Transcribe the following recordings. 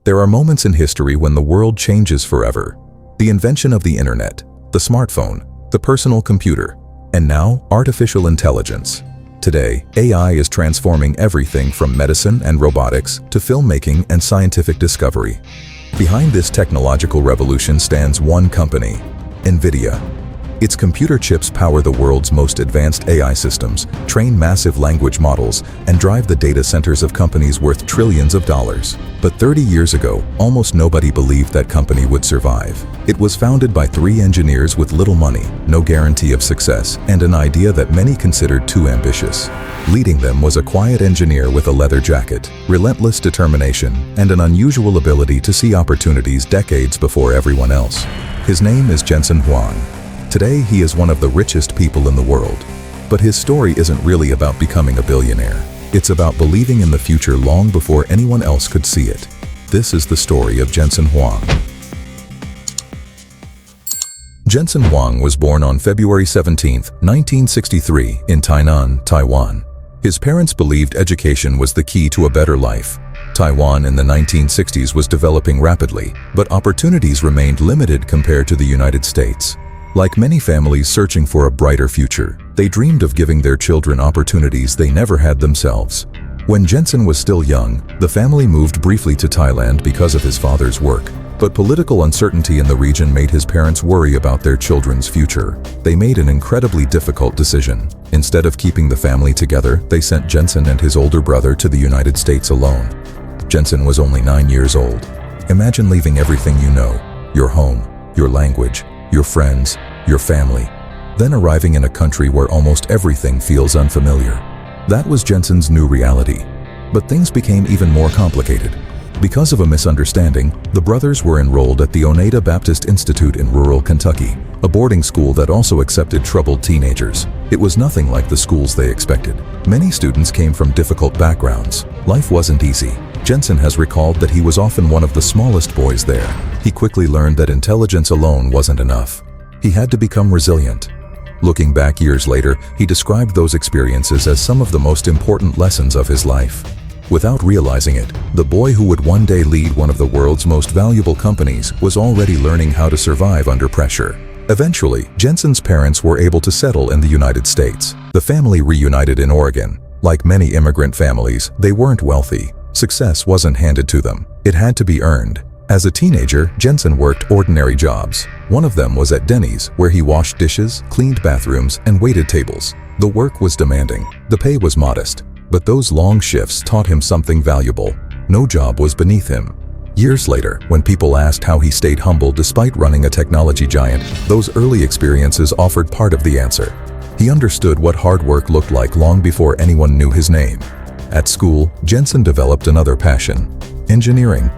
There are moments in history when the world changes forever. The invention of the internet, the smartphone, the personal computer, and now artificial intelligence. Today, AI is transforming everything from medicine and robotics to filmmaking and scientific discovery. Behind this technological revolution stands one company, NVIDIA. Its computer chips power the world's most advanced AI systems, train massive language models, and drive the data centers of companies worth trillions of dollars. But 30 years ago, almost nobody believed that company would survive. It was founded by 3 engineers with little money, no guarantee of success, and an idea that many considered too ambitious. Leading them was a quiet engineer with a leather jacket, relentless determination, and an unusual ability to see opportunities decades before everyone else. His name is Jensen Huang. Today, he is one of the richest people in the world. But his story isn't really about becoming a billionaire. It's about believing in the future long before anyone else could see it. This is the story of Jensen Huang. Jensen Huang was born on February 17, 1963, in Tainan, Taiwan. His parents believed education was the key to a better life. Taiwan in the 1960s was developing rapidly, but opportunities remained limited compared to the United States. Like many families searching for a brighter future, they dreamed of giving their children opportunities they never had themselves. When Jensen was still young, the family moved briefly to Thailand because of his father's work. But political uncertainty in the region made his parents worry about their children's future. They made an incredibly difficult decision. Instead of keeping the family together, they sent Jensen and his older brother to the United States alone. Jensen was only 9 years old. Imagine leaving everything you know, your home, your language, your friends, your family, then arriving in a country where almost everything feels unfamiliar. That was Jensen's new reality. But things became even more complicated. Because of a misunderstanding, the brothers were enrolled at the Oneida Baptist Institute in rural Kentucky, a boarding school that also accepted troubled teenagers. It was nothing like the schools they expected. Many students came from difficult backgrounds. Life wasn't easy. Jensen has recalled that he was often one of the smallest boys there. He quickly learned that intelligence alone wasn't enough. He had to become resilient. Looking back years later, he described those experiences as some of the most important lessons of his life. Without realizing it, the boy who would one day lead one of the world's most valuable companies was already learning how to survive under pressure. Eventually, Jensen's parents were able to settle in the United States. The family reunited in Oregon. Like many immigrant families, they weren't wealthy. Success wasn't handed to them. It had to be earned. As a teenager, Jensen worked ordinary jobs. One of them was at Denny's, where he washed dishes, cleaned bathrooms, and waited tables. The work was demanding. The pay was modest. But those long shifts taught him something valuable. No job was beneath him. Years later, when people asked how he stayed humble despite running a technology giant, those early experiences offered part of the answer. He understood what hard work looked like long before anyone knew his name. At school, Jensen developed another passion: engineering.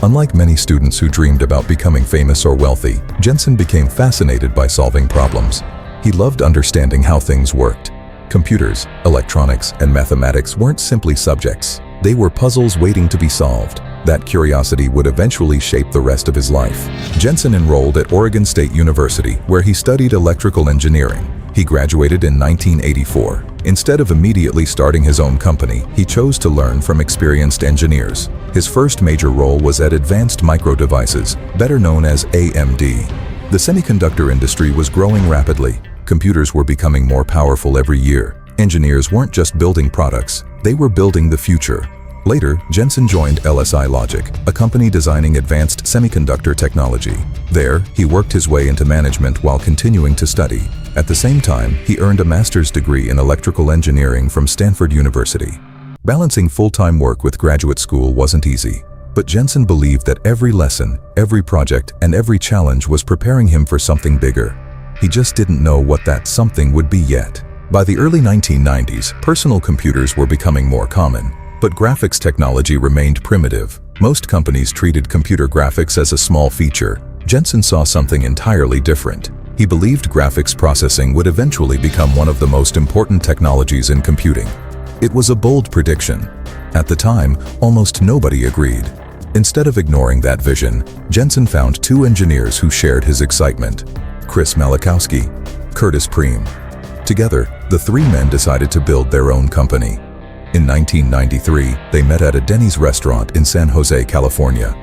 Unlike many students who dreamed about becoming famous or wealthy, Jensen became fascinated by solving problems. He loved understanding how things worked. Computers, electronics, and mathematics weren't simply subjects. They were puzzles waiting to be solved. That curiosity would eventually shape the rest of his life. Jensen enrolled at Oregon State University, where he studied electrical engineering. He graduated in 1984. Instead of immediately starting his own company, he chose to learn from experienced engineers. His first major role was at Advanced Micro Devices, better known as AMD. The semiconductor industry was growing rapidly. Computers were becoming more powerful every year. Engineers weren't just building products, they were building the future. Later, Jensen joined LSI Logic, a company designing advanced semiconductor technology. There, he worked his way into management while continuing to study. At the same time, he earned a master's degree in electrical engineering from Stanford University. Balancing full-time work with graduate school wasn't easy, but Jensen believed that every lesson, every project, and every challenge was preparing him for something bigger. He just didn't know what that something would be yet. By the early 1990s, personal computers were becoming more common. But graphics technology remained primitive. Most companies treated computer graphics as a small feature. Jensen saw something entirely different. He believed graphics processing would eventually become one of the most important technologies in computing. It was a bold prediction. At the time, almost nobody agreed. Instead of ignoring that vision, Jensen found 2 engineers who shared his excitement: Chris Malachowski, Curtis Preem. Together, the 3 men decided to build their own company. In 1993, they met at a Denny's restaurant in San Jose, California.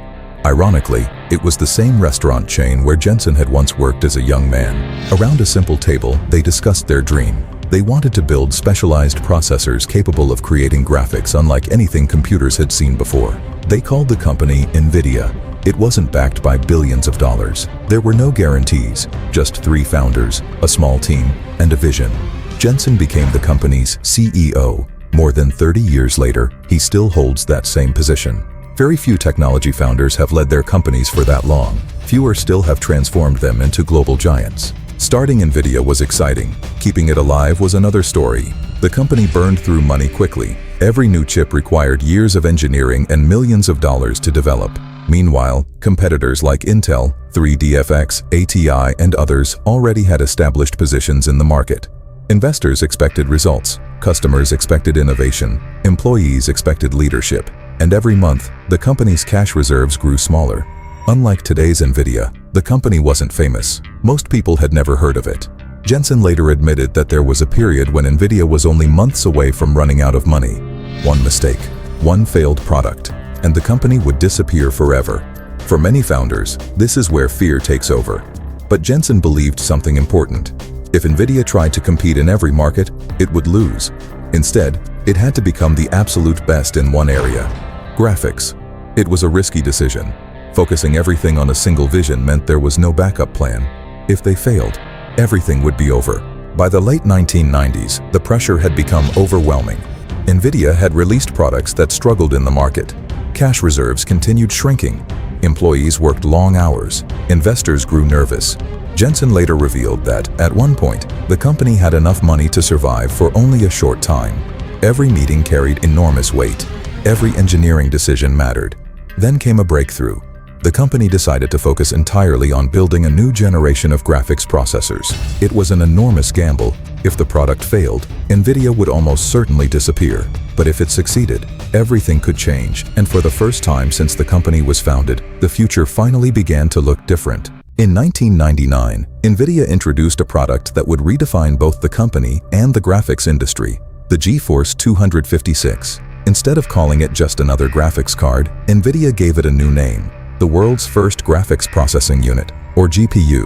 Ironically, it was the same restaurant chain where Jensen had once worked as a young man. Around a simple table, they discussed their dream. They wanted to build specialized processors capable of creating graphics unlike anything computers had seen before. They called the company NVIDIA. It wasn't backed by billions of dollars. There were no guarantees, just 3 founders, a small team, and a vision. Jensen became the company's CEO. More than 30 years later, he still holds that same position. Very few technology founders have led their companies for that long. Fewer still have transformed them into global giants. Starting NVIDIA was exciting. Keeping it alive was another story. The company burned through money quickly. Every new chip required years of engineering and millions of dollars to develop. Meanwhile, competitors like Intel, 3DFX, ATI, and others already had established positions in the market. Investors expected results, customers expected innovation, employees expected leadership, and every month, the company's cash reserves grew smaller. Unlike today's NVIDIA, the company wasn't famous. Most people had never heard of it. Jensen later admitted that there was a period when NVIDIA was only months away from running out of money. One mistake, one failed product, and the company would disappear forever. For many founders, this is where fear takes over. But Jensen believed something important. If NVIDIA tried to compete in every market, it would lose. Instead, it had to become the absolute best in one area: graphics. It was a risky decision. Focusing everything on a single vision meant there was no backup plan. If they failed, everything would be over. By the late 1990s, the pressure had become overwhelming. NVIDIA had released products that struggled in the market. Cash reserves continued shrinking. Employees worked long hours. Investors grew nervous. Jensen later revealed that, at one point, the company had enough money to survive for only a short time. Every meeting carried enormous weight. Every engineering decision mattered. Then came a breakthrough. The company decided to focus entirely on building a new generation of graphics processors. It was an enormous gamble. If the product failed, NVIDIA would almost certainly disappear. But if it succeeded, everything could change, and for the first time since the company was founded, the future finally began to look different. In 1999, NVIDIA introduced a product that would redefine both the company and the graphics industry: the GeForce 256. Instead of calling it just another graphics card, NVIDIA gave it a new name: the world's first graphics processing unit, or GPU.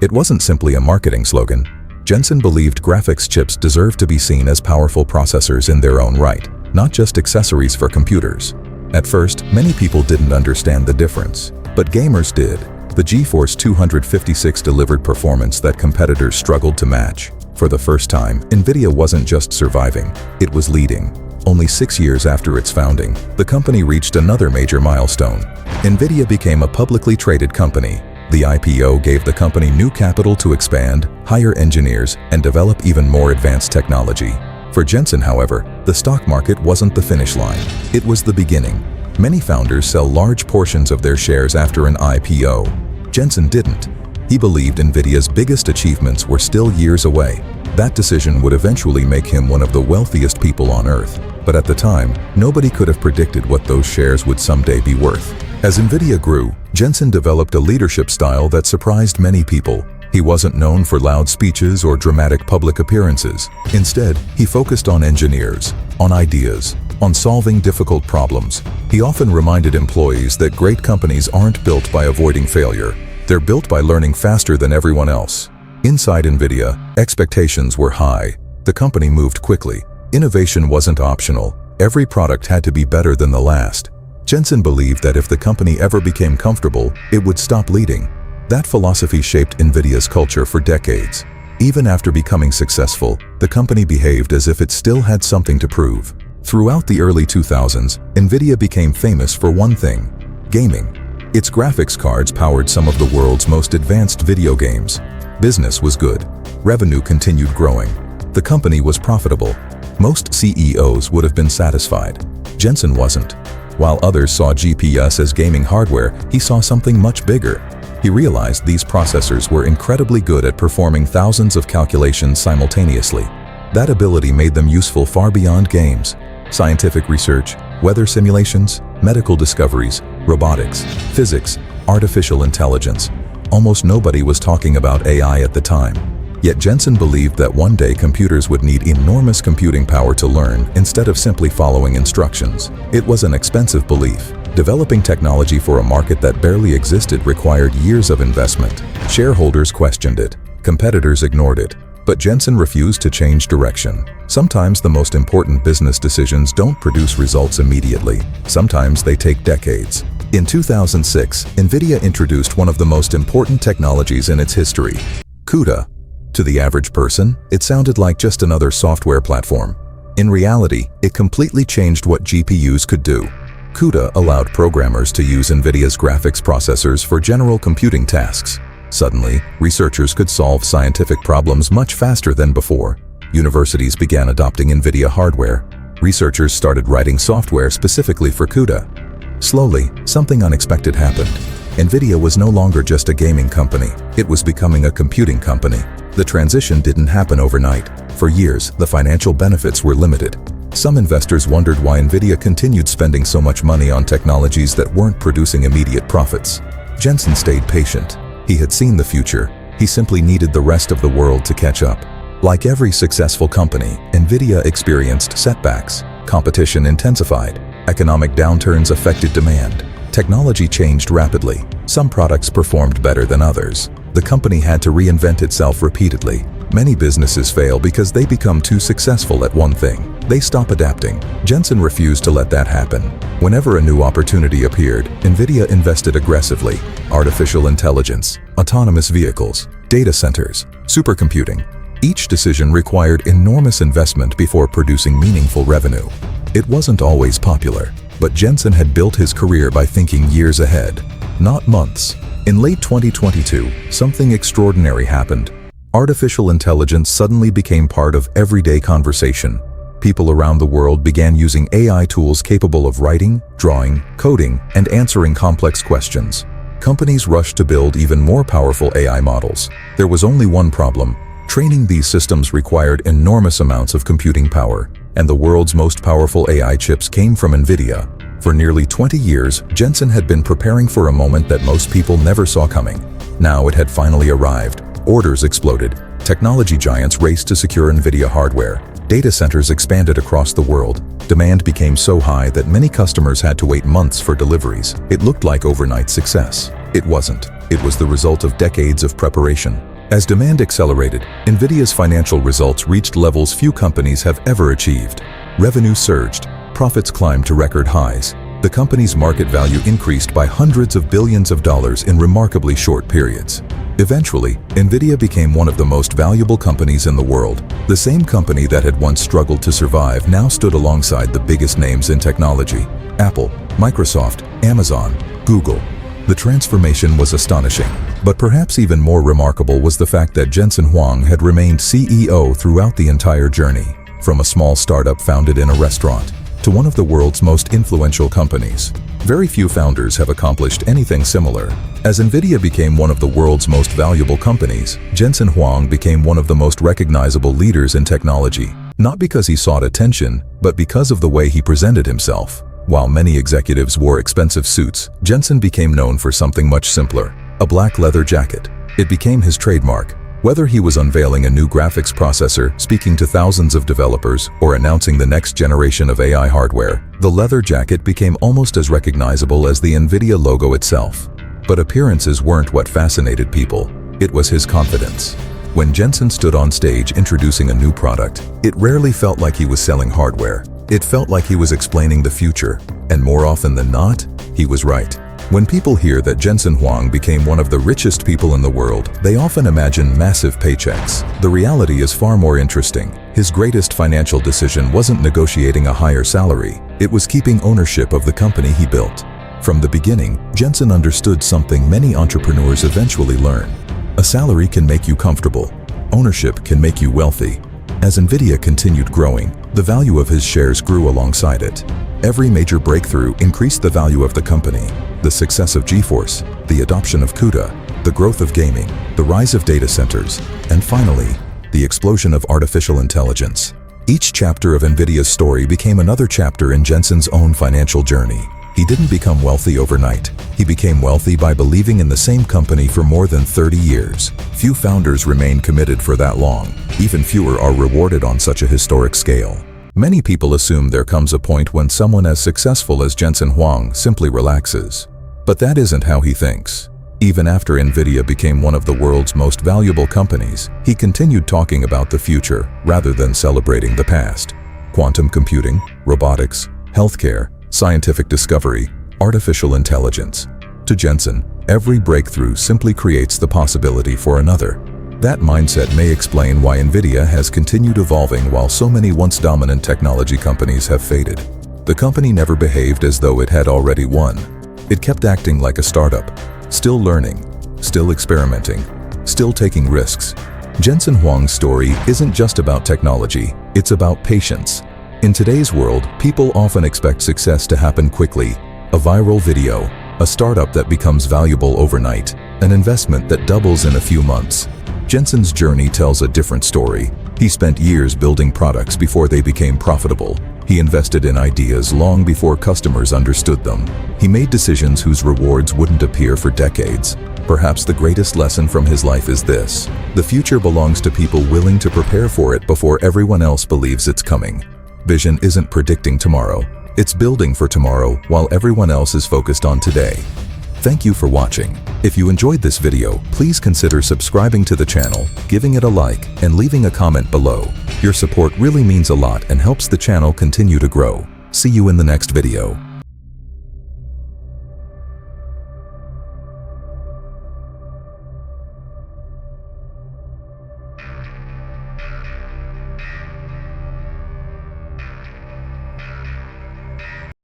It wasn't simply a marketing slogan. Jensen believed graphics chips deserved to be seen as powerful processors in their own right, not just accessories for computers. At first, many people didn't understand the difference, but gamers did. The GeForce 256 delivered performance that competitors struggled to match. For the first time, NVIDIA wasn't just surviving, it was leading. Only 6 years after its founding, the company reached another major milestone. NVIDIA became a publicly traded company. The IPO gave the company new capital to expand, hire engineers, and develop even more advanced technology. For Jensen, however, the stock market wasn't the finish line. It was the beginning. Many founders sell large portions of their shares after an IPO. Jensen didn't. He believed NVIDIA's biggest achievements were still years away. That decision would eventually make him one of the wealthiest people on Earth. But at the time, nobody could have predicted what those shares would someday be worth. As NVIDIA grew, Jensen developed a leadership style that surprised many people. He wasn't known for loud speeches or dramatic public appearances. Instead, he focused on engineers, on ideas, on solving difficult problems. He often reminded employees that great companies aren't built by avoiding failure. They're built by learning faster than everyone else. Inside NVIDIA, expectations were high. The company moved quickly. Innovation wasn't optional. Every product had to be better than the last. Jensen believed that if the company ever became comfortable, it would stop leading. That philosophy shaped NVIDIA's culture for decades. Even after becoming successful, the company behaved as if it still had something to prove. Throughout the early 2000s, NVIDIA became famous for one thing: gaming. Its graphics cards powered some of the world's most advanced video games. Business was good. Revenue continued growing. The company was profitable. Most CEOs would have been satisfied. Jensen wasn't. While others saw GPS as gaming hardware, he saw something much bigger. He realized these processors were incredibly good at performing thousands of calculations simultaneously. That ability made them useful far beyond games. Scientific research, weather simulations, medical discoveries, robotics, physics, artificial intelligence. Almost nobody was talking about AI at the time. Yet Jensen believed that one day computers would need enormous computing power to learn instead of simply following instructions. It was an expensive belief. Developing technology for a market that barely existed required years of investment. Shareholders questioned it. Competitors ignored it. But Jensen refused to change direction. Sometimes the most important business decisions don't produce results immediately. Sometimes they take decades. In 2006, NVIDIA introduced one of the most important technologies in its history, CUDA. To the average person, it sounded like just another software platform. In reality, it completely changed what GPUs could do. CUDA allowed programmers to use NVIDIA's graphics processors for general computing tasks. Suddenly, researchers could solve scientific problems much faster than before. Universities began adopting NVIDIA hardware. Researchers started writing software specifically for CUDA. Slowly, something unexpected happened. NVIDIA was no longer just a gaming company. It was becoming a computing company. The transition didn't happen overnight. For years, the financial benefits were limited. Some investors wondered why NVIDIA continued spending so much money on technologies that weren't producing immediate profits. Jensen stayed patient. He had seen the future. He simply needed the rest of the world to catch up. Like every successful company, NVIDIA experienced setbacks. Competition intensified. Economic downturns affected demand. Technology changed rapidly. Some products performed better than others. The company had to reinvent itself repeatedly. Many businesses fail because they become too successful at one thing. They stop adapting. Jensen refused to let that happen. Whenever a new opportunity appeared, NVIDIA invested aggressively. Artificial intelligence, autonomous vehicles, data centers, supercomputing. Each decision required enormous investment before producing meaningful revenue. It wasn't always popular, but Jensen had built his career by thinking years ahead, not months. In late 2022, something extraordinary happened. Artificial intelligence suddenly became part of everyday conversation. People around the world began using AI tools capable of writing, drawing, coding, and answering complex questions. Companies rushed to build even more powerful AI models. There was only one problem. Training these systems required enormous amounts of computing power, and the world's most powerful AI chips came from NVIDIA. For nearly 20 years, Jensen had been preparing for a moment that most people never saw coming. Now it had finally arrived. Orders exploded. Technology giants raced to secure NVIDIA hardware. Data centers expanded across the world. Demand became so high that many customers had to wait months for deliveries. It looked like overnight success. It wasn't. It was the result of decades of preparation. As demand accelerated, NVIDIA's financial results reached levels few companies have ever achieved. Revenue surged. Profits climbed to record highs. The company's market value increased by hundreds of billions of dollars in remarkably short periods. Eventually, NVIDIA became one of the most valuable companies in the world. The same company that had once struggled to survive now stood alongside the biggest names in technology: Apple, Microsoft, Amazon, Google. The transformation was astonishing. But perhaps even more remarkable was the fact that Jensen Huang had remained CEO throughout the entire journey. From a small startup founded in a restaurant to one of the world's most influential companies. Very few founders have accomplished anything similar. As NVIDIA became one of the world's most valuable companies, Jensen Huang became one of the most recognizable leaders in technology. Not because he sought attention, but because of the way he presented himself. While many executives wore expensive suits, Jensen became known for something much simpler: a black leather jacket. It became his trademark. Whether he was unveiling a new graphics processor, speaking to thousands of developers, or announcing the next generation of AI hardware, the leather jacket became almost as recognizable as the NVIDIA logo itself. But appearances weren't what fascinated people. It was his confidence. When Jensen stood on stage introducing a new product, it rarely felt like he was selling hardware. It felt like he was explaining the future, and more often than not, he was right. When people hear that Jensen Huang became one of the richest people in the world, they often imagine massive paychecks. The reality is far more interesting. His greatest financial decision wasn't negotiating a higher salary. It was keeping ownership of the company he built. From the beginning, Jensen understood something many entrepreneurs eventually learn. A salary can make you comfortable. Ownership can make you wealthy. As NVIDIA continued growing, the value of his shares grew alongside it. Every major breakthrough increased the value of the company. The success of GeForce, the adoption of CUDA, the growth of gaming, the rise of data centers, and finally, the explosion of artificial intelligence. Each chapter of NVIDIA's story became another chapter in Jensen's own financial journey. He didn't become wealthy overnight. He became wealthy by believing in the same company for more than 30 years. Few founders remain committed for that long. Even fewer are rewarded on such a historic scale. Many people assume there comes a point when someone as successful as Jensen Huang simply relaxes. But that isn't how he thinks. Even after NVIDIA became one of the world's most valuable companies, he continued talking about the future rather than celebrating the past. Quantum computing, robotics, healthcare, scientific discovery, artificial intelligence. To Jensen, every breakthrough simply creates the possibility for another. That mindset may explain why NVIDIA has continued evolving while so many once dominant technology companies have faded. The company never behaved as though it had already won. It kept acting like a startup, still learning, still experimenting, still taking risks. Jensen Huang's story isn't just about technology, it's about patience. In today's world, people often expect success to happen quickly. A viral video, a startup that becomes valuable overnight, an investment that doubles in a few months. Jensen's journey tells a different story. He spent years building products before they became profitable. He invested in ideas long before customers understood them. He made decisions whose rewards wouldn't appear for decades. Perhaps the greatest lesson from his life is this: the future belongs to people willing to prepare for it before everyone else believes it's coming. Vision isn't predicting tomorrow. It's building for tomorrow while everyone else is focused on today. Thank you for watching. If you enjoyed this video, please consider subscribing to the channel, giving it a like, and leaving a comment below. Your support really means a lot and helps the channel continue to grow. See you in the next video.